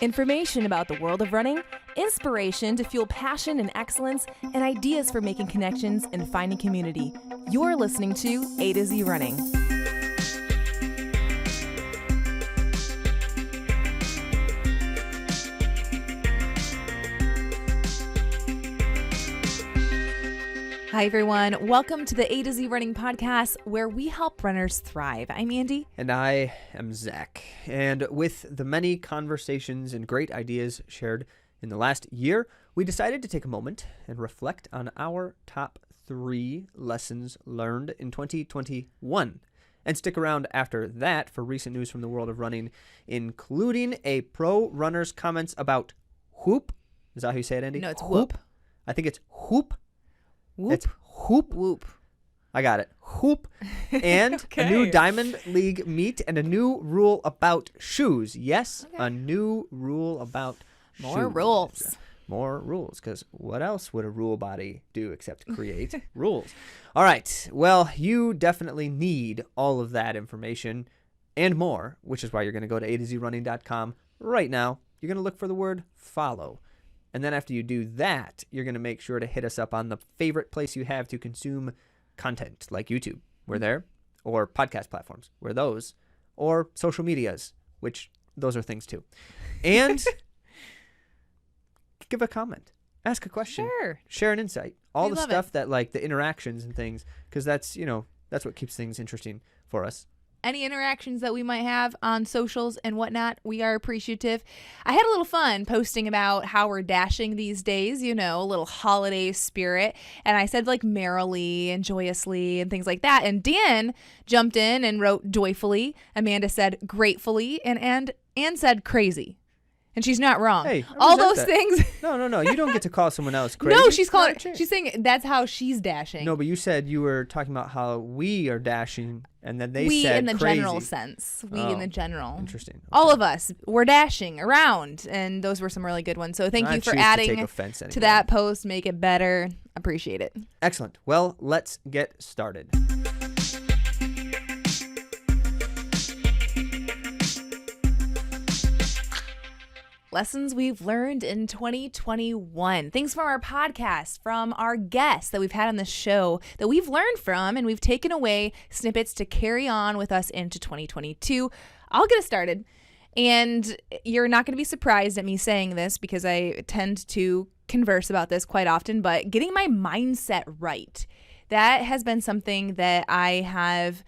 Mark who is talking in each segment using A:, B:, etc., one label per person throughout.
A: Information about the world of running, inspiration to fuel passion and excellence, and ideas for making connections and finding community. You're listening to AtoZrunning. Hi, everyone. Welcome to the AtoZrunning podcast, where we help runners thrive. I'm Andy.
B: And I am Zach. And with the many conversations and great ideas shared in the last year, we decided to take a moment and reflect on our top 3 lessons learned in 2021. And stick around after that for recent news from the world of running, including a pro runner's comments about whoop. Is that how you say it, Andy?
A: No, it's whoop.
B: I think it's whoop.
A: Whoop.
B: It's whoop.
A: Whoop.
B: I got it. Whoop. And
A: Okay.
B: a new Diamond League meet and a new rule about shoes. Yes,
A: Okay.
B: a new rule about
A: More
B: shoes.
A: rules.
B: More rules, because what else would a rule body do except create rules? All right. Well, you definitely need all of that information and more, which is why you're going to go to AtoZrunning.com right now. You're going to look for the word follow. And then after you do that, you're going to make sure to hit us up on the favorite place you have to consume content, like YouTube. We're there. Or podcast platforms. We're those. Or social medias, which those are things too. And give a comment. Ask a question.
A: Sure.
B: Share an insight. All
A: We
B: the
A: love
B: stuff that, like, the interactions and things, because that's what keeps things interesting for us.
A: Any interactions that we might have on socials and whatnot, we are appreciative. I had a little fun posting about how we're dashing these days, a little holiday spirit. And I said like merrily and joyously and things like that. And Dan jumped in and wrote joyfully. Amanda said gratefully and Anne said crazy. And she's not wrong.
B: Hey, I
A: all
B: resent
A: those
B: that.
A: thing.
B: No. You don't get to call someone else crazy.
A: No, she's
B: calling.
A: saying that's how she's dashing.
B: No, but you said you were talking about how we are dashing, and then they
A: we
B: said
A: in the
B: crazy.
A: general sense. We in the general.
B: Interesting. Okay.
A: All of us were dashing around, and those were some really good ones. So thank you for
B: choose
A: adding
B: to take offense
A: to
B: anymore.
A: that post. Make it better. Appreciate it.
B: Excellent. Well, let's get started.
A: Lessons we've learned in 2021. Things from our podcast, from our guests that we've had on the show that we've learned from, and we've taken away snippets to carry on with us into 2022. I'll get us started. And you're not going to be surprised at me saying this because I tend to converse about this quite often, but getting my mindset right. That has been something that I have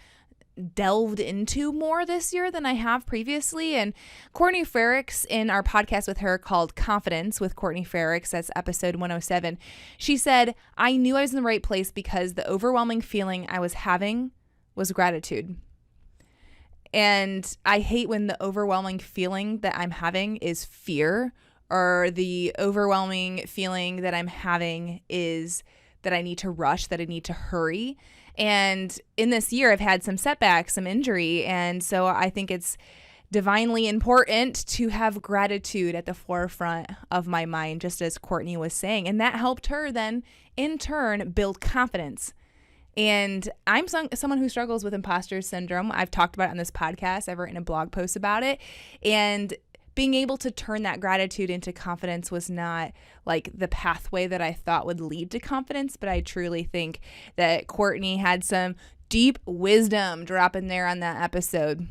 A: delved into more this year than I have previously. And Courtney Frericks, in our podcast with her called Confidence with Courtney Frericks, that's episode 107, she said, I knew I was in the right place because the overwhelming feeling I was having was gratitude. And I hate when the overwhelming feeling that I'm having is fear, or the overwhelming feeling that I'm having is that I need to rush, that I need to hurry. And in this year, I've had some setbacks, some injury. And so I think it's divinely important to have gratitude at the forefront of my mind, just as Courtney was saying. And that helped her then, in turn, build confidence. And I'm someone who struggles with imposter syndrome. I've talked about it on this podcast. I've written a blog post about it. And being able to turn that gratitude into confidence was not like the pathway that I thought would lead to confidence, but I truly think that Courtney had some deep wisdom drop in there on that episode.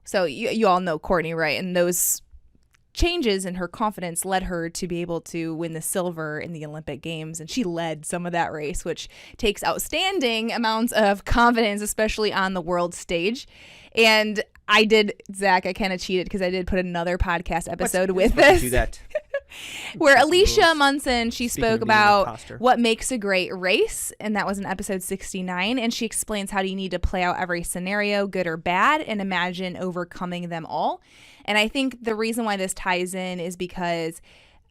A: So you all know Courtney, right? And those changes in her confidence led her to be able to win the silver in the Olympic Games. And she led some of that race, which takes outstanding amounts of confidence, especially on the world stage. And I did, Zach, I kind of cheated because I did put another podcast episode with this.
B: Do that.
A: Where Alicia Munson, she
B: Speaking
A: spoke
B: of being an
A: about
B: imposter.
A: what makes a great race, and that was in episode 69, and she explains how do you need to play out every scenario, good or bad, and imagine overcoming them all. And I think the reason why this ties in is because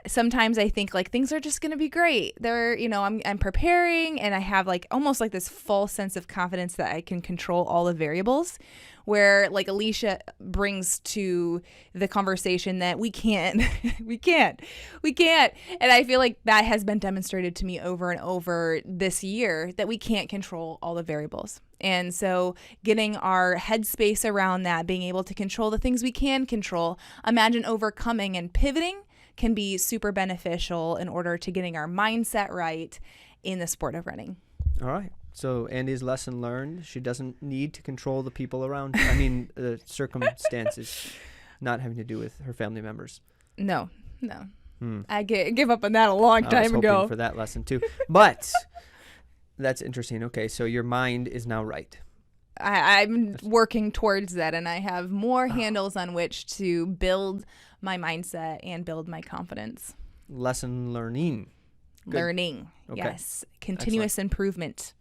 A: sometimes I think like things are just going to be great. They're, I'm preparing, and I have like almost like this false sense of confidence that I can control all the variables, where like Alicia brings to the conversation that we can't. we can't. And I feel like that has been demonstrated to me over and over this year, that we can't control all the variables. And so getting our headspace around that, being able to control the things we can control, imagine overcoming and pivoting can be super beneficial in order to getting our mindset right in the sport of running.
B: All right. So Andy's lesson learned: she doesn't need to control the people around her. I mean, the circumstances, not having to do with her family members.
A: No. I give up on that a long time
B: I was
A: ago.
B: hoping for that lesson too. But that's interesting. Okay, so your mind is now right.
A: I'm working towards that, and I have more handles on which to build my mindset and build my confidence.
B: Lesson learning. Good.
A: Learning.
B: Okay.
A: Yes. Continuous improvement.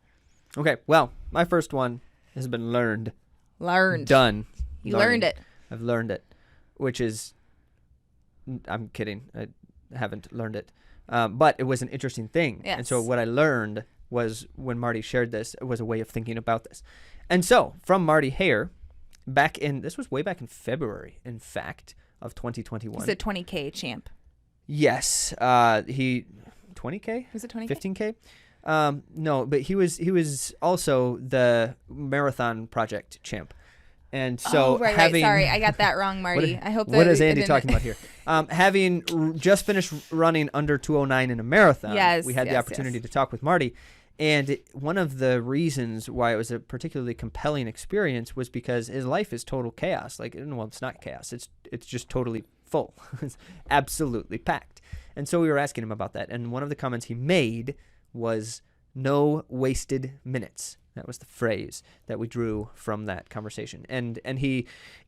B: Okay, well, my first one has been learned. Done.
A: You learned it.
B: I've learned it, which is, I'm kidding. I haven't learned it. But it was an interesting thing.
A: Yes.
B: And so what I learned was, when Marty shared this, it was a way of thinking about this. And so from Marty Hare, this was way back in February, in fact, of 2021.
A: He's a 20K champ.
B: Yes. He 20K?
A: Was it 20K?
B: 15K? No, but he was also the marathon project champ. And so
A: right. Sorry, I got that wrong, Marty. I hope that.
B: What is Andy talking about here? Having just finished running under 209 in a marathon, we had the opportunity to talk with Marty. And one of the reasons why it was a particularly compelling experience was because his life is total chaos. Like, well, it's not chaos. It's just totally full. It's absolutely packed. And so we were asking him about that. And one of the comments he made was "no wasted minutes." That was the phrase that we drew from that conversation. And he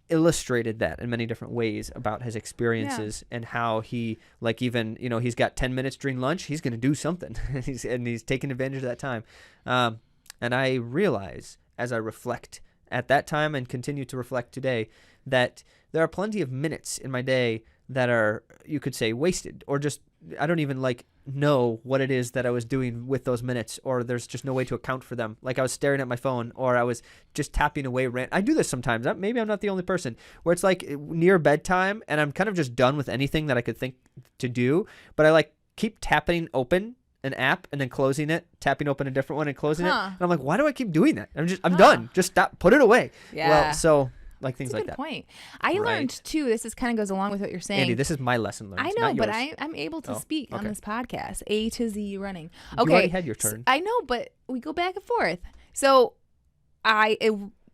B: illustrated that in many different ways about his experiences and how he, like, even, he's got 10 minutes during lunch, he's going to do something. and he's taking advantage of that time. And I realize, as I reflect at that time and continue to reflect today, that there are plenty of minutes in my day that are, you could say, wasted, or just, I don't even know what it is that I was doing with those minutes, or there's just no way to account for them. Like, I was staring at my phone, or I was just tapping away. I do this sometimes. Maybe I'm not the only person, where it's like near bedtime and I'm kind of just done with anything that I could think to do, but I keep tapping open an app and then closing it, tapping open a different one and closing it. And I'm like, why do I keep doing that? I'm done. Just stop. Put it away.
A: Yeah.
B: Well, so things like that.
A: That's a good point. I learned too. This kind of goes along with what you're saying.
B: Andy, this is my lesson learned.
A: I know, but I'm able to speak on this podcast. A to Z running. Okay.
B: You already had your turn.
A: I know, but we go back and forth. So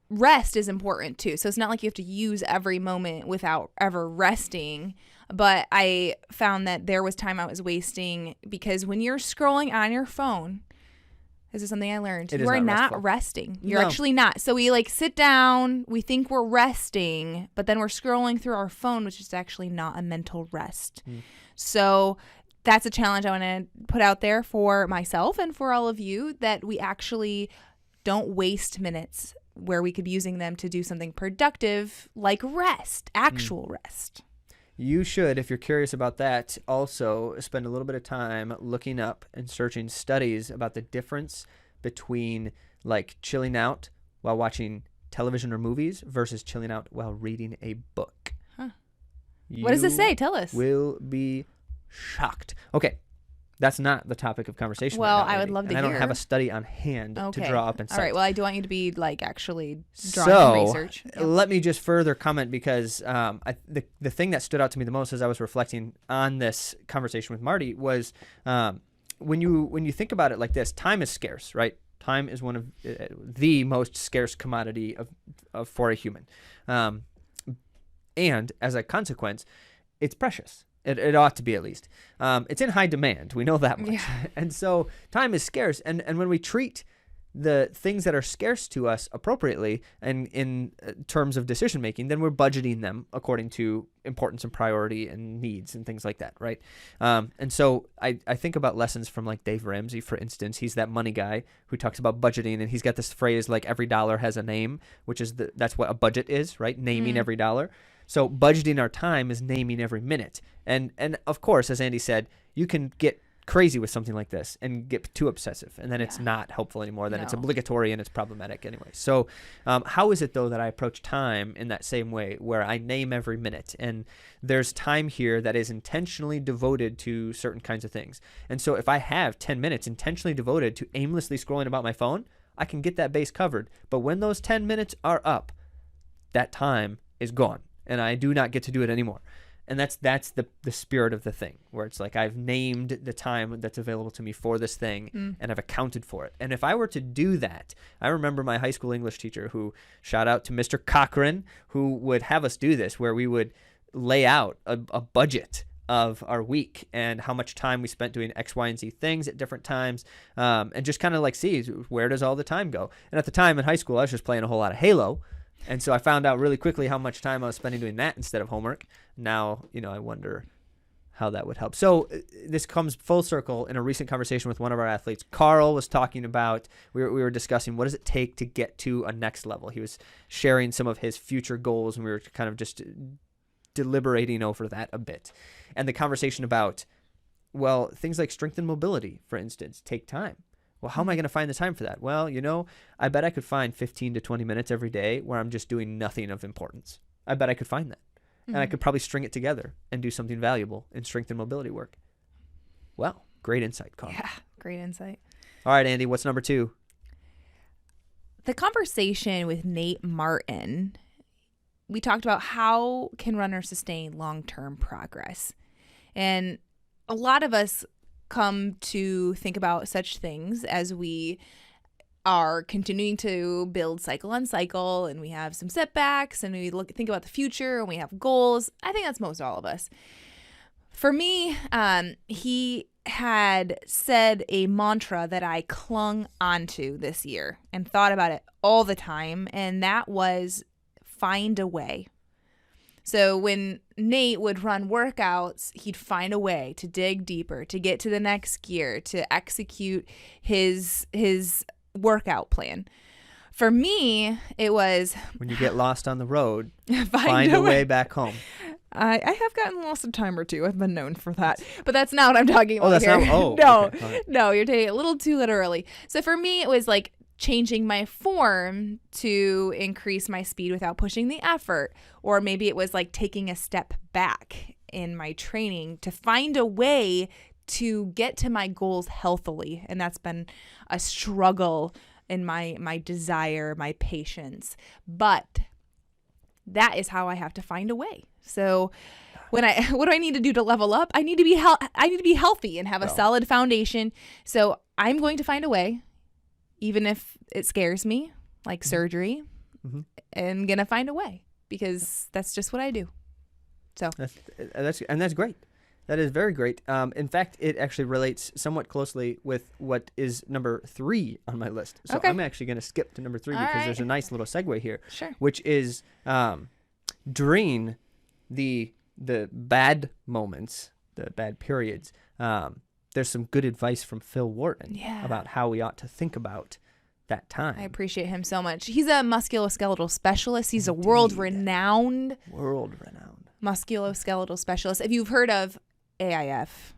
A: rest is important too. So it's not like you have to use every moment without ever resting. But I found that there was time I was wasting, because when you're scrolling on your phone, this is something I learned. You are not resting. You're actually not. So we sit down, we think we're resting, but then we're scrolling through our phone, which is actually not a mental rest. So that's a challenge I want to put out there for myself and for all of you, that we actually don't waste minutes where we could be using them to do something productive, like rest, actual rest.
B: You should, if you're curious about that, also spend a little bit of time looking up and searching studies about the difference between chilling out while watching television or movies versus chilling out while reading a book.
A: Huh. What does it say? Tell us.
B: Will be shocked. Okay. That's not the topic of conversation.
A: Well,
B: right now,
A: I would love to hear.
B: I don't have a study on hand to draw up and cite.
A: All right. Well, I do want you to be actually drawing some research.
B: Let me just further comment, because the thing that stood out to me the most as I was reflecting on this conversation with Marty was when you think about it like this, time is scarce, right? Time is one of the most scarce commodity of for a human, and as a consequence, it's precious. It ought to be, at least. It's in high demand. We know that much.
A: Yeah.
B: And so time is scarce. And when we treat the things that are scarce to us appropriately and in terms of decision making, then we're budgeting them according to importance and priority and needs and things like that, right? And so I think about lessons from Dave Ramsey, for instance. He's that money guy who talks about budgeting, and he's got this phrase every dollar has a name, which is that's what a budget is, right? Naming every dollar. So budgeting our time is naming every minute. And of course, as Andy said, you can get crazy with something like this and get too obsessive, and then it's not helpful anymore. Then it's obligatory and it's problematic anyway. So how is it though that I approach time in that same way, where I name every minute, and there's time here that is intentionally devoted to certain kinds of things? And so if I have 10 minutes intentionally devoted to aimlessly scrolling about my phone, I can get that base covered. But when those 10 minutes are up, that time is gone and I do not get to do it anymore. And that's the spirit of the thing, where it's like I've named the time that's available to me for this thing and I've accounted for it. And if I were to do that, I remember my high school English teacher, who, shout out to Mr. Cochran, who would have us do this, where we would lay out a budget of our week and how much time we spent doing X, Y, and Z things at different times, and just kind of like see where does all the time go. And at the time in high school, I was just playing a whole lot of Halo. And so I found out really quickly how much time I was spending doing that instead of homework. Now, I wonder how that would help. So this comes full circle in a recent conversation with one of our athletes. Carl was talking about, we were discussing, what does it take to get to a next level? He was sharing some of his future goals, and we were kind of just deliberating over that a bit. And the conversation about, well, things like strength and mobility, for instance, take time. Well, how am I going to find the time for that? Well, I bet I could find 15 to 20 minutes every day where I'm just doing nothing of importance. I bet I could find that. And I could probably string it together and do something valuable in strength and mobility work. Well, great insight, Carl.
A: Yeah, great insight.
B: All right, Andy, what's number 2?
A: The conversation with Nate Martin, we talked about how can runners sustain long-term progress. And a lot of us come to think about such things as we are continuing to build cycle on cycle, and we have some setbacks, and we think about the future, and we have goals. I think that's most all of us. For me, he had said a mantra that I clung onto this year and thought about it all the time, and that was find a way. So when Nate would run workouts, he'd find a way to dig deeper, to get to the next gear, to execute his workout plan. For me, it was,
B: when you get lost on the road, find a way back home.
A: I have gotten lost a time or two. I've been known for that. But that's not what I'm talking about
B: here.
A: No,
B: okay. Right.
A: No, you're taking it a little too literally. So for me, it was like changing my form to increase my speed without pushing the effort. Or maybe it was like taking a step back in my training to find a way to get to my goals healthily. And that's been a struggle in my desire, my patience. But that is how I have to find a way. So what do I need to do to level up? I need to be healthy and have a solid foundation. So I'm going to find a way, even if it scares me, like surgery. I'm going to find a way because that's just what I do. So
B: that's great. That is very great. In fact, it actually relates somewhat closely with what is number 3 on my list. So I'm actually going to skip to number 3 because there's a nice little segue here, which is during the bad moments, the bad periods, there's some good advice from Phil Wharton about how we ought to think about that time.
A: I appreciate him so much. He's a musculoskeletal specialist. He's a world-renowned musculoskeletal specialist. If you've heard of AIF,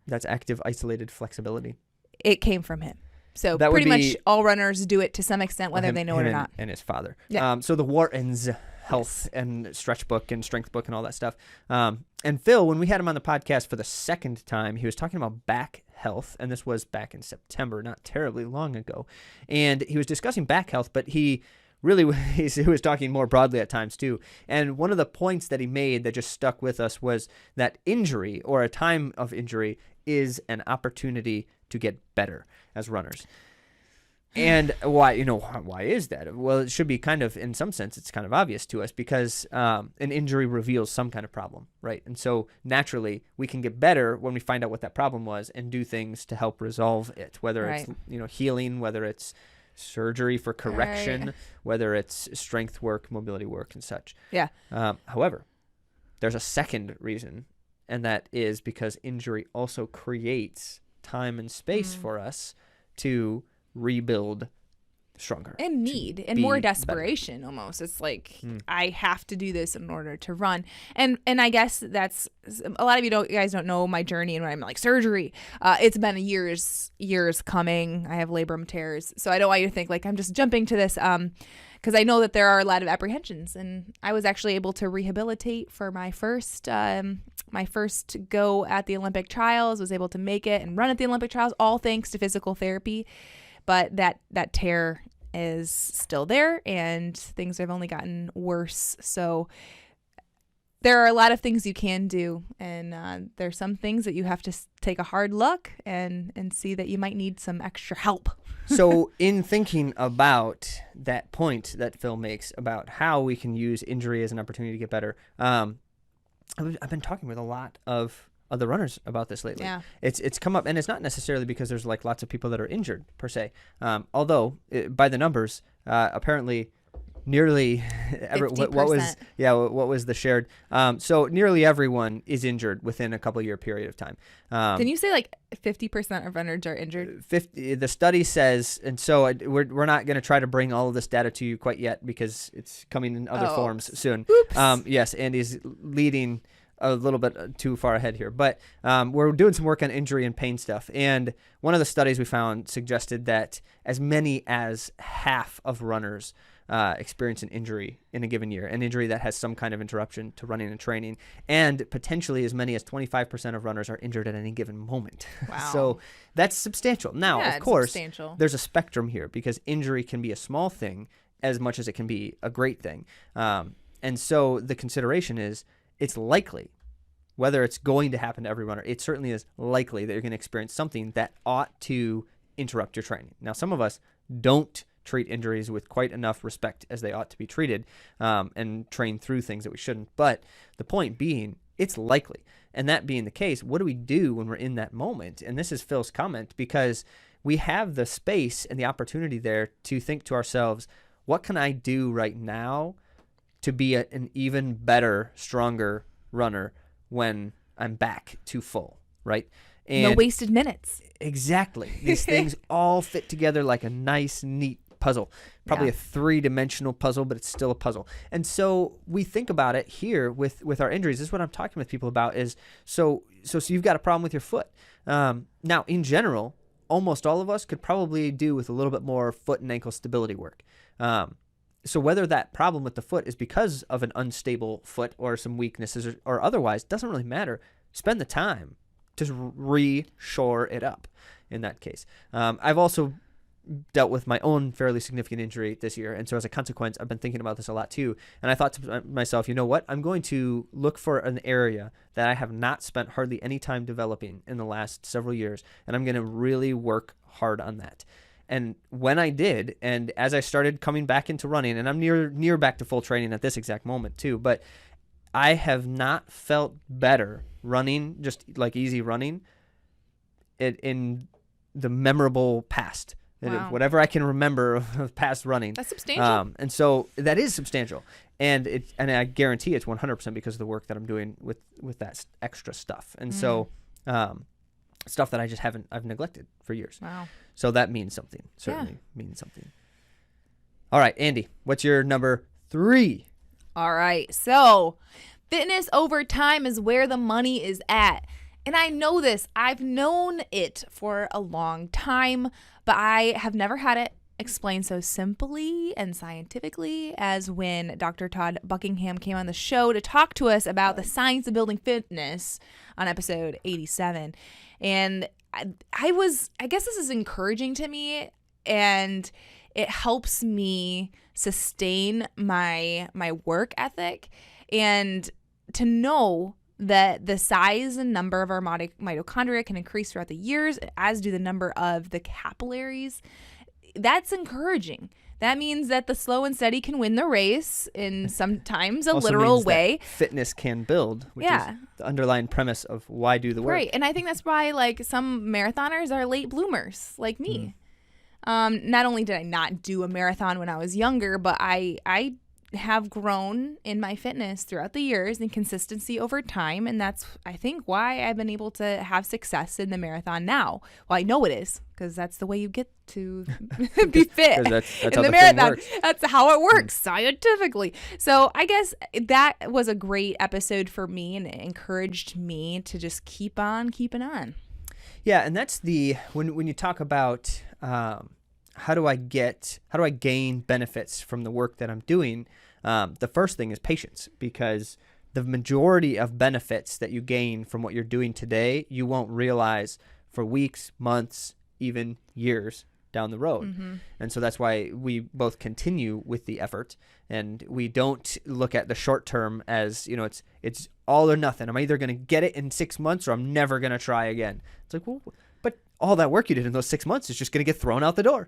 B: that's active isolated flexibility.
A: It came from him. So that pretty much all runners do it to some extent, whether they know it or not.
B: And his father.
A: Yeah.
B: So the Wharton's health and stretch book and strength book and all that stuff. And Phil, when we had him on the podcast for the second time, he was talking about back health. And this was back in September, not terribly long ago. And he was discussing back health, but he was talking more broadly at times too. And one of the points that he made that just stuck with us was that injury, or a time of injury, is an opportunity to get better as runners. And why is that? Well, it should be kind of, in some sense, it's kind of obvious to us because an injury reveals some kind of problem, right? And so naturally, we can get better when we find out what that problem was and do things to help resolve it, whether it's healing, whether it's surgery for correction, whether it's strength work, mobility work, and such.
A: Yeah.
B: However, there's a second reason, and that is because injury also creates time and space for us to rebuild stronger
A: and need and
B: be
A: more
B: better.
A: desperation almost. It's like I have to do this in order to run. And I guess that's a lot of you guys don't know my journey and when I'm like surgery. It's been years coming. I have labrum tears, so I don't want you to think like I'm just jumping to this because I know that there are a lot of apprehensions. And I was actually able to rehabilitate for my first go at the Olympic trials. Was able to make it and run at the Olympic trials, all thanks to physical therapy. But that tear is still there, and things have only gotten worse. So there are a lot of things you can do, and there's some things that you have to take a hard look and see that you might need some extra help.
B: So in thinking about that point that Phil makes about how we can use injury as an opportunity to get better, I've been talking with a lot of other runners about this lately.
A: Yeah.
B: It's come up, and it's not necessarily because there's like lots of people that are injured per se. Although by the numbers, apparently nearly what was the shared? So nearly everyone is injured within a couple year period of time.
A: Can you say like 50% of runners are injured?
B: 50. The study says, and so we're not going to try to bring all of this data to you quite yet because it's coming in other forms soon.
A: Oops.
B: Yes, Andy's leading a little bit too far ahead here, but we're doing some work on injury and pain stuff. And one of the studies we found suggested that as many as half of runners experience an injury in a given year, an injury that has some kind of interruption to running and training, and potentially as many as 25% of runners are injured at any given moment.
A: Wow.
B: So that's substantial. Now,
A: Yeah,
B: of course,
A: substantial.
B: there's a spectrum here because injury can be a small thing as much as it can be a great thing. And so the consideration is, it's likely, whether it's going to happen to every runner, it certainly is likely that you're going to experience something that ought to interrupt your training. Now, some of us don't treat injuries with quite enough respect as they ought to be treated, and train through things that we shouldn't. But the point being, it's likely. And that being the case, what do we do when we're in that moment? And this is Phil's comment, because we have the space and the opportunity there to think to ourselves, what can I do right now to be an even better, stronger runner when I'm back to full, right? And
A: no wasted minutes.
B: Exactly. These things all fit together like a nice, neat puzzle. Probably a 3-dimensional puzzle, but it's still a puzzle. And so we think about it here with our injuries. This is what I'm talking with people about is, so you've got a problem with your foot. Now, in general, almost all of us could probably do with a little bit more foot and ankle stability work. So whether that problem with the foot is because of an unstable foot or some weaknesses or otherwise, doesn't really matter. Spend the time to re-shore it up in that case. I've also dealt with my own fairly significant injury this year, and so as a consequence, I've been thinking about this a lot too. And I thought to myself, you know what? I'm going to look for an area that I have not spent hardly any time developing in the last several years, and I'm going to really work hard on that. And when I did, and as I started coming back into running, and I'm near back to full training at this exact moment too, but I have not felt better running, just like easy running, in the memorable past.
A: Wow.
B: Whatever I can remember of past running.
A: That's substantial.
B: And so that is substantial. And I guarantee it's 100% because of the work that I'm doing with that extra stuff. And so stuff that I've neglected for years.
A: Wow.
B: So that means something. Certainly means something. All right, Andy, what's your number 3?
A: All right. So fitness over time is where the money is at. And I know this. I've known it for a long time, but I have never had it explained so simply and scientifically as when Dr. Todd Buckingham came on the show to talk to us about the science of building fitness on episode 87. And I guess this is encouraging to me, and it helps me sustain my work ethic, and to know that the size and number of our mitochondria can increase throughout the years, as do the number of the capillaries. That's encouraging. That means that the slow and steady can win the race in sometimes a literal way.
B: Fitness can build, which is the underlying premise of why do the work.
A: Right. And I think that's why like some marathoners are late bloomers like me. Not only did I not do a marathon when I was younger, but I have grown in my fitness throughout the years and consistency over time. And that's, I think, why I've been able to have success in the marathon now. Well, I know it is, because that's the way you get to be fit
B: that's
A: in
B: how
A: the
B: the thing
A: marathon.
B: works.
A: That's how it works scientifically. So I guess that was a great episode for me, and it encouraged me to just keep on keeping on.
B: Yeah, and that's when you talk about how do I gain benefits from the work that I'm doing, the first thing is patience, because the majority of benefits that you gain from what you're doing today, you won't realize for weeks, months, even years down the road.
A: Mm-hmm.
B: And so that's why we both continue with the effort, and we don't look at the short term as, it's all or nothing. I'm either going to get it in 6 months or I'm never going to try again. It's like, well, but all that work you did in those 6 months is just going to get thrown out the door.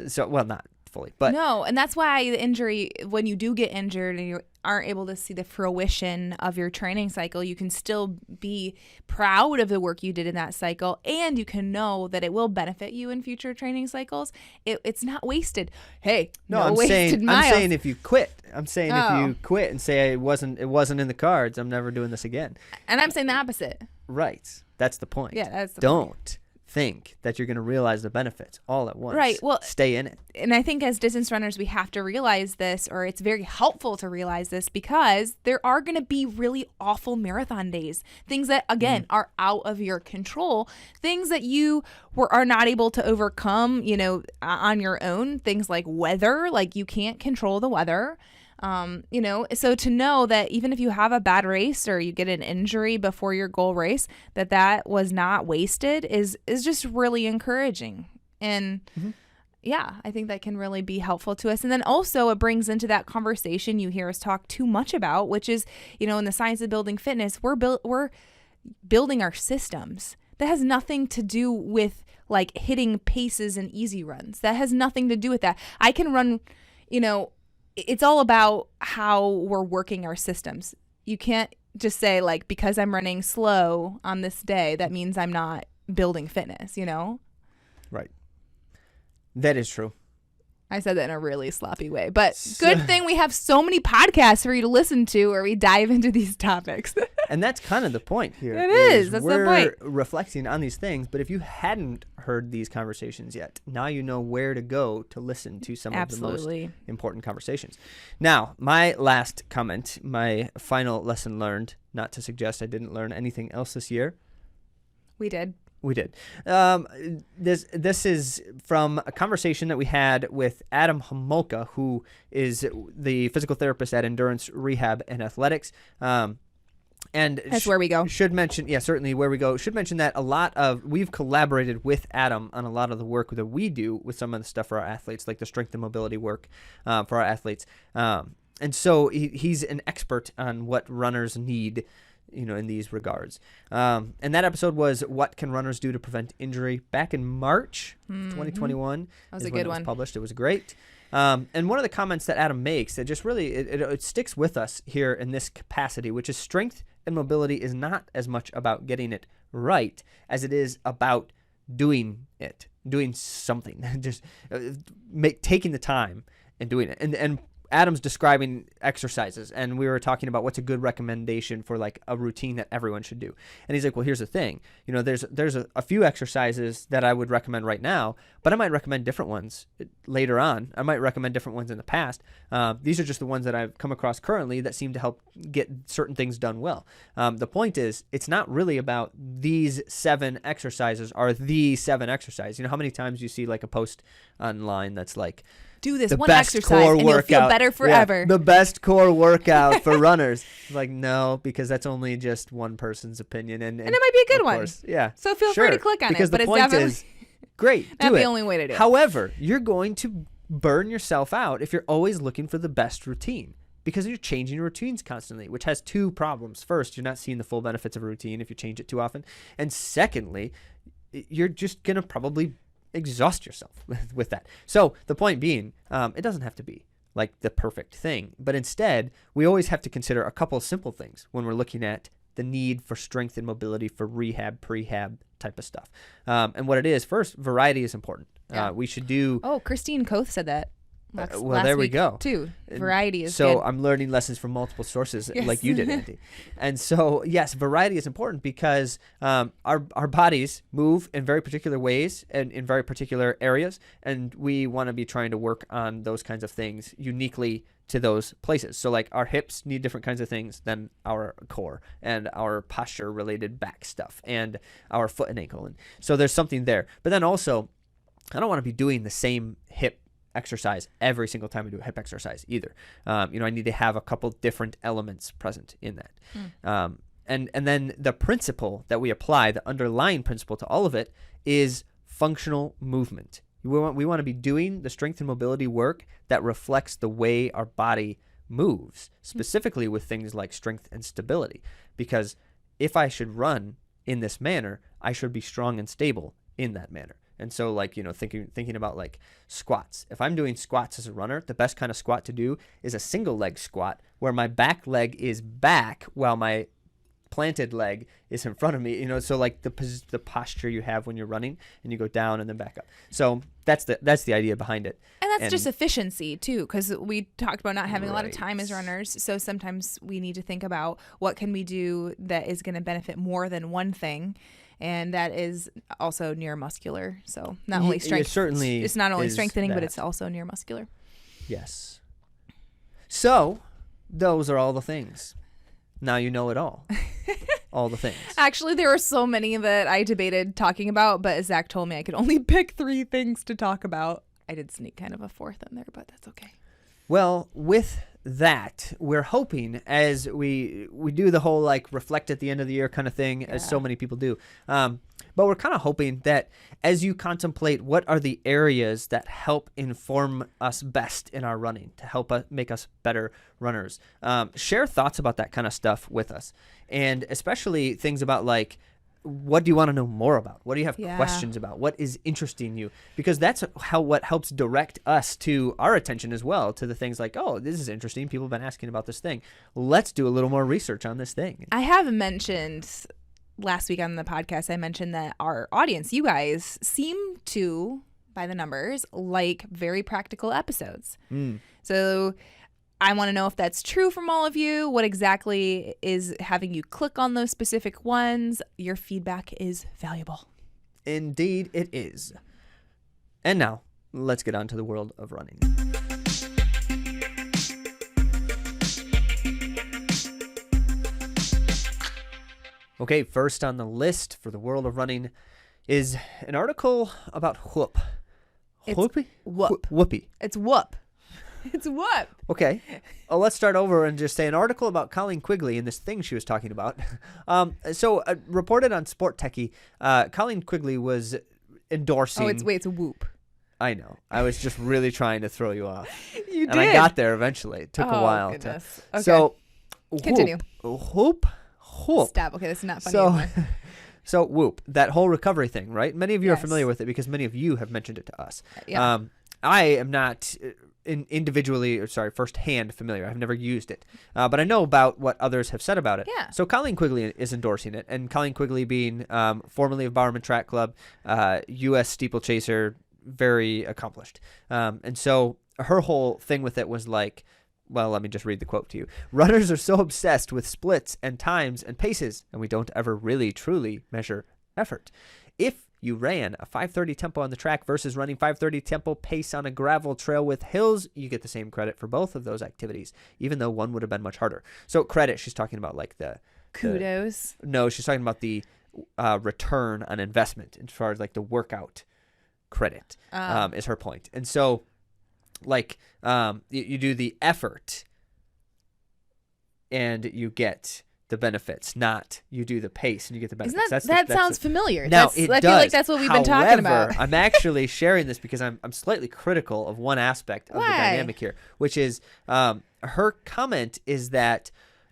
B: So, well, not fully, but
A: no. And that's why the injury, when you do get injured and you aren't able to see the fruition of your training cycle, you can still be proud of the work you did in that cycle, and you can know that it will benefit you in future training cycles. It's not wasted. Hey,
B: I'm
A: wasted miles.
B: I'm saying if you quit, if you quit and say it wasn't in the cards, I'm never doing this again.
A: And I'm saying the opposite.
B: Right. That's the point.
A: Yeah, that's the
B: Don't
A: point.
B: think that you're going to realize the benefits all at once.
A: Right. Well,
B: stay in it.
A: And I think as distance runners, we have to realize this, or it's very helpful to realize this, because there are going to be really awful marathon days. Things that, again, are out of your control. Things that you are not able to overcome, on your own. Things like weather, like you can't control the weather. So to know that even if you have a bad race or you get an injury before your goal race, that was not wasted is just really encouraging. And yeah, I think that can really be helpful to us. And then also it brings into that conversation you hear us talk too much about, which is, in the science of building fitness, we're building our systems. That has nothing to do with like hitting paces and easy runs. That has nothing to do with that. I can run, it's all about how we're working our systems. You can't just say, like, because I'm running slow on this day, that means I'm not building fitness,
B: Right. That is true.
A: I said that in a really sloppy way, but good thing we have so many podcasts for you to listen to where we dive into these topics.
B: And that's kind of the point here.
A: It is. That's the point.
B: We're reflecting on these things, but if you hadn't heard these conversations yet, now you know where to go to listen to some of the most important conversations. Now, my last comment, my final lesson learned, not to suggest I didn't learn anything else this year.
A: We did.
B: This is from a conversation that we had with Adam Homolka, who is the physical therapist at Endurance Rehab and Athletics. And
A: that's where we go.
B: Should mention, certainly where we go. Should mention that we've collaborated with Adam on a lot of the work that we do with some of the stuff for our athletes, like the strength and mobility work for our athletes. And so he's an expert on what runners need, in these regards. And that episode was What Can Runners Do to Prevent Injury, back in March 2021.
A: That was a good one.
B: It was published. It was great. And one of the comments that Adam makes that just really, it sticks with us here in this capacity, which is strength and mobility is not as much about getting it right as it is about doing something, just taking the time and doing it. And Adam's describing exercises, and we were talking about what's a good recommendation for like a routine that everyone should do. And he's like, well, here's the thing, there's a few exercises that I would recommend right now, but I might recommend different ones later on. I might recommend different ones in the past. These are just the ones that I've come across currently that seem to help get certain things done well. The point is, it's not really about these 7 exercises are the 7 exercises. How many times you see like a post online that's like,
A: do this one exercise and you'll feel better forever.
B: Yeah, the best core workout for runners. Like, no, because that's only just one person's opinion. And it
A: might be a good one.
B: Course, yeah.
A: So feel free to click on
B: because
A: it. But
B: the
A: it's
B: point
A: definitely
B: is, great,
A: not
B: do
A: the
B: it.
A: only way to do it.
B: However, you're going to burn yourself out if you're always looking for the best routine, because you're changing your routines constantly, which has 2 problems. First, you're not seeing the full benefits of a routine if you change it too often. And secondly, you're just going to probably exhaust yourself with that. So the point being, it doesn't have to be like the perfect thing, but instead we always have to consider a couple of simple things when we're looking at the need for strength and mobility for rehab, prehab type of stuff. And what it is, first, variety is important.
A: Yeah.
B: We should do.
A: Oh, Christine Koth said that. Last
B: there we
A: week,
B: go.
A: Too. Variety is
B: so
A: good.
B: I'm learning lessons from multiple sources
A: Yes.
B: like you did, Andy. And so, yes, variety is important because our bodies move in very particular ways and in very particular areas, and we want to be trying to work on those kinds of things uniquely to those places. So like our hips need different kinds of things than our core and our posture related back stuff and our foot and ankle. And so there's something there. But then also, I don't want to be doing the same hip exercise every single time I do a hip exercise either. I need to have a couple different elements present in that. And then the principle that we apply, the underlying principle to all of it, is functional movement. We want to be doing the strength and mobility work that reflects the way our body moves, specifically with things like strength and stability. Because if I should run in this manner, I should be strong and stable in that manner. And so like, thinking about like squats. If I'm doing squats as a runner, the best kind of squat to do is a single leg squat where my back leg is back while my planted leg is in front of me, so like the posture you have when you're running and you go down and then back up. So that's the idea behind it.
A: And that's just efficiency too, because we talked about not having a lot of time as runners. So sometimes we need to think about what can we do that is going to benefit more than one thing. And that is also neuromuscular. So not only strength,
B: certainly
A: it's not only strengthening, but
B: that.
A: it's also neuromuscular.
B: Yes. So those are all the things. Now you know it all. All the things.
A: Actually, there were so many that I debated talking about, but Zach told me I could only pick 3 things to talk about. I did sneak kind of a 4th in there, but that's okay.
B: Well, with that, we're hoping as we do the whole like reflect at the end of the year kind of thing, as so many people do. But we're kind of hoping that as you contemplate what are the areas that help inform us best in our running, to help us make us better runners, share thoughts about that kind of stuff with us. And especially things about like, what do you want to know more about? What do you have questions about? What is interesting you? Because that's what helps direct us to our attention as well, to the things like, oh, this is interesting. People have been asking about this thing. Let's do a little more research on this thing.
A: I have mentioned last week on the podcast, I mentioned that our audience, you guys, seem to, by the numbers, like very practical episodes. So I want to know if that's true from all of you. What exactly is having you click on those specific ones? Your feedback is valuable.
B: Indeed, it is. And now, let's get on to the world of running. Okay, first on the list for the world of running is an article about whoop.
A: Whoopie? Whoop.
B: Whoopie.
A: It's whoop. It's whoop.
B: Okay. Let's start over and just say an article about Colleen Quigley and this thing she was talking about. Reported on Sport Techie, Colleen Quigley was endorsing.
A: It's a whoop.
B: I know. I was just really trying to throw you off.
A: You did.
B: And I got there eventually. It took a while.
A: Goodness. Okay.
B: So,
A: continue.
B: Whoop.
A: Stop. Okay, this is not funny anymore.
B: So Whoop, that whole recovery thing, right? Many of you are
A: Yes.
B: familiar with it because many of you have mentioned it to us.
A: Yeah.
B: I am not firsthand familiar. I've never used it, but I know about what others have said about it.
A: Yeah.
B: So Colleen Quigley is endorsing it, and Colleen Quigley being formerly of Bowerman Track Club, U.S. steeplechaser, very accomplished. And so her whole thing with it was like, well, let me just read the quote to you. Runners are so obsessed with splits and times and paces, and we don't ever really, truly measure effort. If you ran a 5:30 tempo on the track versus running 5:30 tempo pace on a gravel trail with hills, you get the same credit for both of those activities, even though one would have been much harder. So credit, she's talking about like the...
A: Kudos.
B: No, she's talking about the return on investment as far as like the workout credit is her point. And so... like you do the effort and you get the benefits, not you do the pace and you get the benefits.
A: That sounds familiar.
B: Now,
A: I feel like that's what we've been talking about.
B: I'm actually sharing this because I'm slightly critical of one aspect of the dynamic here, which is her comment is that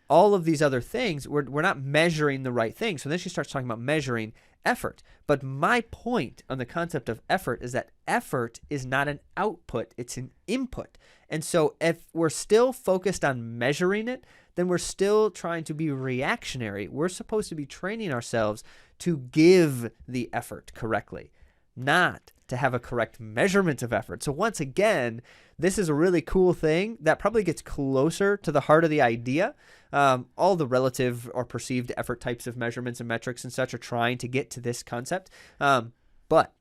B: all of these other things, we're not measuring the right thing. So then she starts talking about measuring effort. But my point on the concept of effort is that effort is not an output, it's an input. And so if we're still focused on measuring it, then we're still trying to be reactionary. We're supposed to be training ourselves to give the effort correctly, not to have a correct measurement of effort. So once again, this is a really cool thing that probably gets closer to the heart of the idea. All the relative or perceived effort types of measurements and metrics and such are trying to get to this concept. But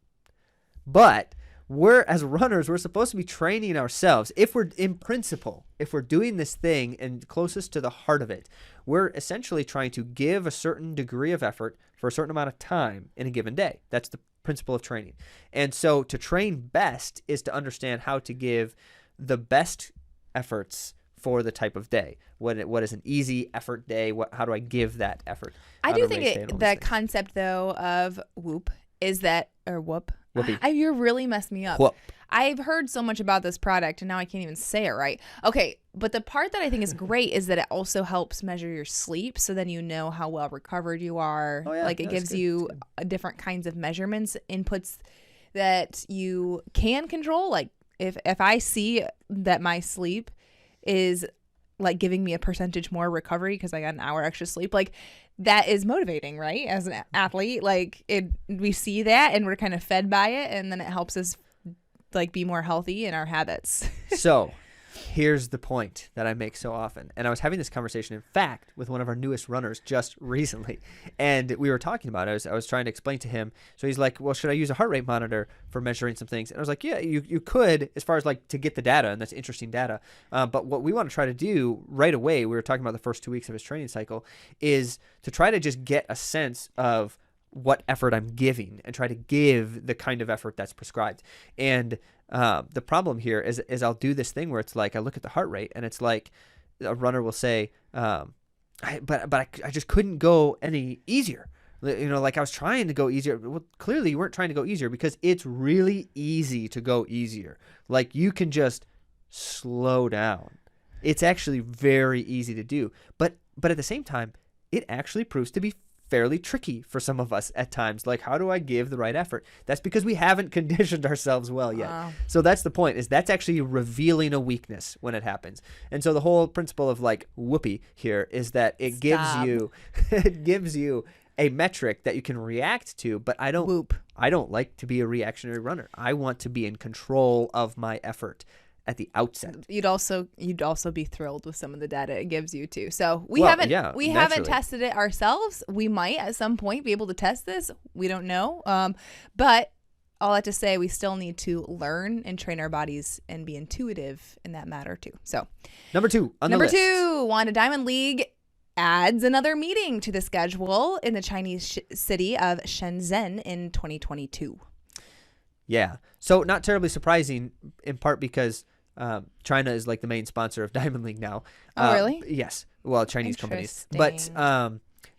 B: we're, as runners, we're supposed to be training ourselves. If we're doing this thing and closest to the heart of it, we're essentially trying to give a certain degree of effort for a certain amount of time in a given day. That's the principle of training. And so to train best is to understand how to give the best efforts for the type of day. What is an easy effort day? How do I give that effort?
A: I do think the concept, though, of whoop is that, or whoop. You really messed me up.
B: Whoop.
A: I've heard so much about this product and now I can't even say it right. Okay, but the part that I think is great is that it also helps measure your sleep, so then you know how well recovered you are.
B: Oh, yeah,
A: like it gives you different kinds of measurements, inputs that you can control. Like if I see that my sleep is like giving me a percentage more recovery because I got an hour extra sleep, like that is motivating, right? As an athlete, like we see that and we're kind of fed by it, and then it helps us like be more healthy in our habits.
B: So here's the point that I make so often. And I was having this conversation, in fact, with one of our newest runners just recently. And we were talking about it. I was trying to explain to him. So he's like, well, should I use a heart rate monitor for measuring some things? And I was like, yeah, you could, as far as like to get the data. And that's interesting data. But what we want to try to do right away, we were talking about the first 2 weeks of his training cycle, is to try to just get a sense of what effort I'm giving and try to give the kind of effort that's prescribed. And the problem here is I'll do this thing where it's like I look at the heart rate and it's like a runner will say, but I just couldn't go any easier. You know, like I was trying to go easier. Well, clearly you weren't trying to go easier, because it's really easy to go easier. Like you can just slow down. It's actually very easy to do. But at the same time, it actually proves to be fairly tricky for some of us at times. Like, how do I give the right effort? That's because we haven't conditioned ourselves well yet. So that's the point, is that's actually revealing a weakness when it happens. And so the whole principle of like whoopee here is that it gives you a metric that you can react to, but I don't like to be a reactionary runner. I want to be in control of my effort at the outset.
A: You'd also be thrilled with some of the data it gives you too. So we haven't tested it ourselves. We might at some point be able to test this. We don't know. But all that to say, we still need to learn and train our bodies and be intuitive in that matter too. So
B: number two on the list.
A: Wanda Diamond League adds another meeting to the schedule in the Chinese city of Shenzhen in 2022.
B: Yeah. So not terribly surprising, in part because China is like the main sponsor of Diamond League now.
A: Oh, really?
B: Yes. Well, Chinese companies. But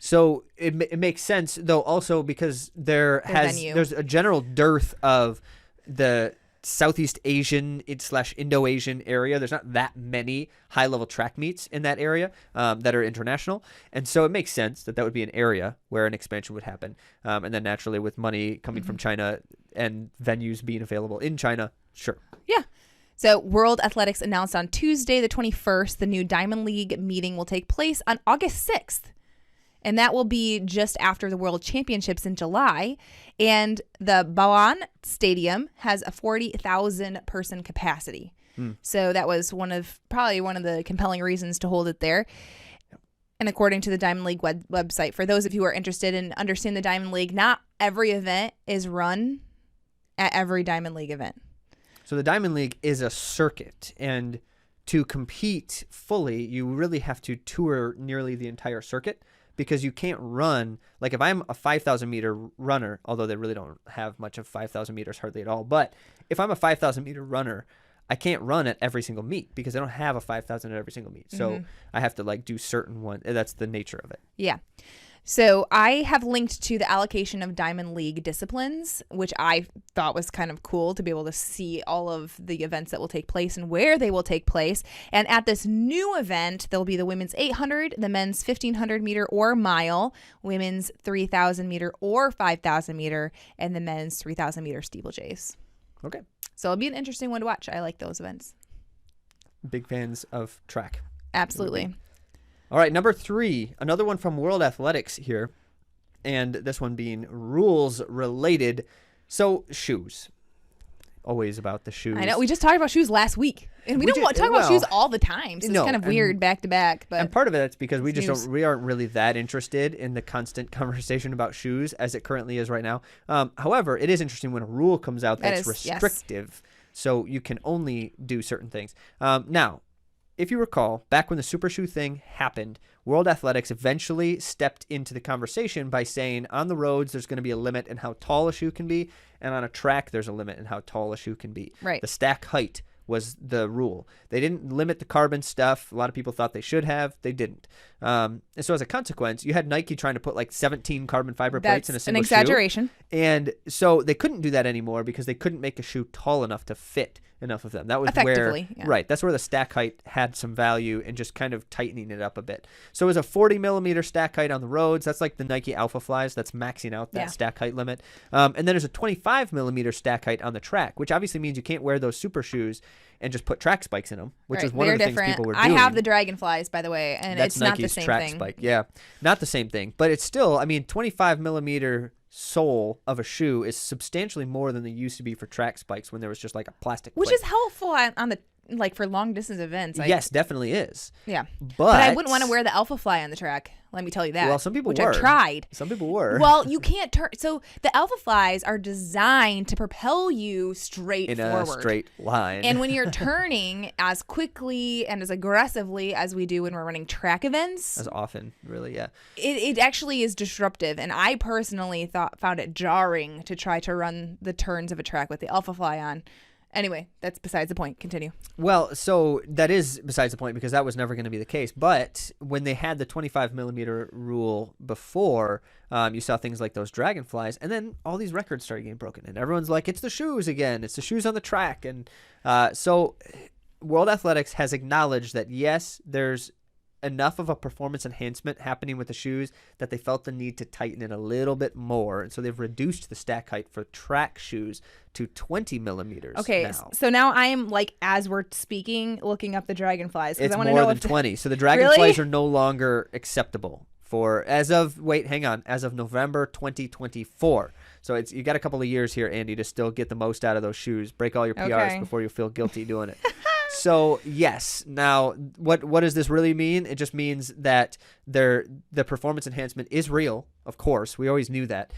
B: so it makes sense, though, also because there's a general dearth of the Southeast Asian / Indo-Asian area. There's not that many high-level track meets in that area that are international. And so it makes sense that would be an area where an expansion would happen. And then naturally, with money coming from China and venues being available in China, sure.
A: Yeah. So World Athletics announced on Tuesday, the 21st, the new Diamond League meeting will take place on August 6th. And that will be just after the World Championships in July. And the Baoan Stadium has a 40,000 person capacity. So that was probably one of the compelling reasons to hold it there. And according to the Diamond League website, for those of you who are interested in understanding the Diamond League, not every event is run at every Diamond League event.
B: So the Diamond League is a circuit, and to compete fully, you really have to tour nearly the entire circuit, because you can't run, like if I'm a 5,000 meter runner, although they really don't have much of 5,000 meters hardly at all, but if I'm a 5,000 meter runner, I can't run at every single meet because I don't have a 5,000 at every single meet. So I have to like do certain ones. That's the nature of it.
A: Yeah. So I have linked to the allocation of Diamond League disciplines, which I thought was kind of cool to be able to see all of the events that will take place and where they will take place. And at this new event, there'll be the women's 800, the men's 1,500 meter or mile, women's 3,000 meter or 5,000 meter, and the men's 3,000 meter steeplechase.
B: Okay.
A: So it'll be an interesting one to watch. I like those events.
B: Big fans of track.
A: Absolutely.
B: All right, number 3, another one from World Athletics here, and this one being rules related. So shoes. always about the shoes.
A: I know. We just talked about shoes last week. And we don't talk about shoes all the time. So it's kind of weird back to back.
B: And part of it's because we aren't really that interested in the constant conversation about shoes as it currently is right now. However, it is interesting when a rule comes out that's restrictive. Yes. So you can only do certain things. Now, if you recall, back when the super shoe thing happened, World Athletics eventually stepped into the conversation by saying on the roads there's going to be a limit in how tall a shoe can be, and on a track there's a limit in how tall a shoe can be.
A: Right.
B: The stack height was the rule. They didn't limit the carbon stuff. A lot of people thought they should have. They didn't. And so as a consequence, you had Nike trying to put like 17 carbon fiber plates in a single shoe.
A: That's an exaggeration.
B: And so they couldn't do that anymore because they couldn't make a shoe tall enough to fit enough of them. That was right. That's where the stack height had some value in just kind of tightening it up a bit. So it was a 40 millimeter stack height on the roads. That's like the Nike Alpha Flies. That's maxing out that stack height limit. And then there's a 25 millimeter stack height on the track, which obviously means you can't wear those super shoes and just put track spikes in them, which is one of the things people were doing.
A: I have the Dragonflies, by the way, and
B: that's
A: it's not
B: Nike's
A: the same
B: track
A: thing.
B: Spike. Yeah, not the same thing, but it's still, 25 millimeter sole of a shoe is substantially more than they used to be for track spikes when there was just like a plastic plate.
A: Which is helpful on the for long distance events.
B: Yes, definitely is.
A: Yeah, but I wouldn't want to wear the Alpha Fly on the track. Let me tell you that.
B: Well, some people
A: which
B: were.
A: I've tried.
B: Some people were.
A: Well, you can't turn. So the Alpha Flies are designed to propel you straight
B: in
A: forward.
B: a straight line.
A: And when you're turning as quickly and as aggressively as we do when we're running track events,
B: as often, really, yeah,
A: it actually is disruptive. And I personally found it jarring to try to run the turns of a track with the Alpha Fly on. Anyway, that's besides the point. Continue.
B: Well, so that is besides the point because that was never going to be the case. But when they had the 25 millimeter rule before, you saw things like those Dragonflies, and then all these records started getting broken, and everyone's like, "It's the shoes again! It's the shoes on the track!" And so, World Athletics has acknowledged that yes, there's enough of a performance enhancement happening with the shoes that they felt the need to tighten it a little bit more, and so they've reduced the stack height for track shoes to 20 millimeters.
A: Okay,
B: now.
A: So now I am like, as we're speaking, looking up the Dragonflies.
B: It's
A: I
B: more than 20. So the Dragonflies are no longer acceptable as of November 2024. So you got a couple of years here, Andy, to still get the most out of those shoes. Break all your PRs before you feel guilty doing it. So yes, now what does this really mean? It just means that the performance enhancement is real. Of course, we always knew that.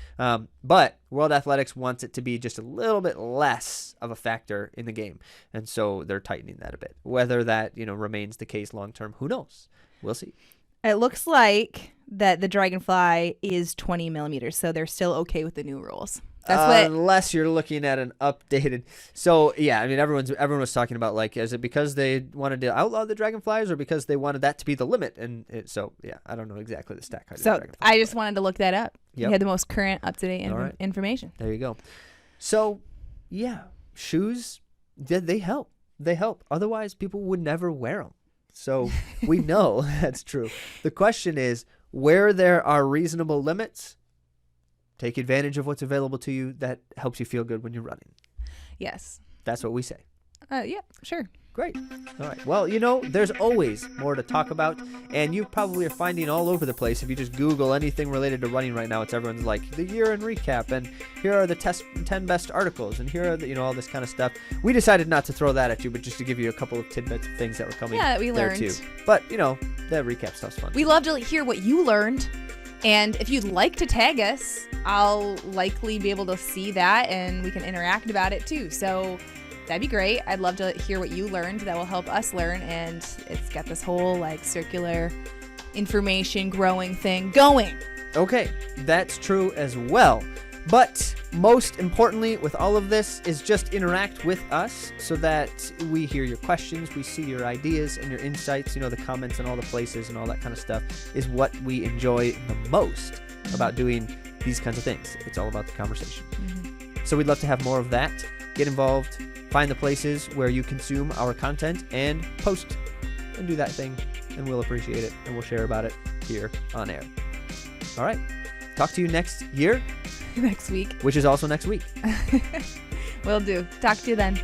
B: But World Athletics wants it to be just a little bit less of a factor in the game, and so they're tightening that a bit. Whether that remains the case long term, who knows? We'll see.
A: It looks like that the Dragonfly is 20 millimeters, so they're still okay with the new rules.
B: Unless you're looking at an updated. So yeah, everyone was talking about like, is it because they wanted to outlaw the Dragonflies or because they wanted that to be the limit? And so yeah, I don't know exactly the stack height.
A: So I just wanted to look that up. Yep. You had the most current, up to date information.
B: There you go. So yeah, shoes, they help. They help. Otherwise, people would never wear them. So we know that's true. The question is, where there are reasonable limits, take advantage of what's available to you that helps you feel good when you're running.
A: Yes.
B: That's what we say.
A: Yeah, sure.
B: Great. All right. Well, there's always more to talk about, and you probably are finding all over the place. If you just Google anything related to running right now, everyone's like the year in recap, and here are the 10 best articles, and here are all this kind of stuff. We decided not to throw that at you, but just to give you a couple of tidbits of things that were coming
A: we
B: there
A: learned.
B: too. But, that recap stuff's fun.
A: We love to hear what you learned. And if you'd like to tag us, I'll likely be able to see that and we can interact about it too. So that'd be great. I'd love to hear what you learned. That will help us learn. And it's got this whole circular information growing thing going.
B: Okay, that's true as well. But most importantly with all of this is just interact with us so that we hear your questions, we see your ideas and your insights, the comments and all the places and all that kind of stuff is what we enjoy the most about doing these kinds of things. It's all about the conversation. Mm-hmm. So we'd love to have more of that. Get involved, find the places where you consume our content and post and do that thing, and we'll appreciate it and we'll share about it here on air. All right. Talk to you next year.
A: Next week.
B: Which is also next week.
A: Will do. Talk to you then.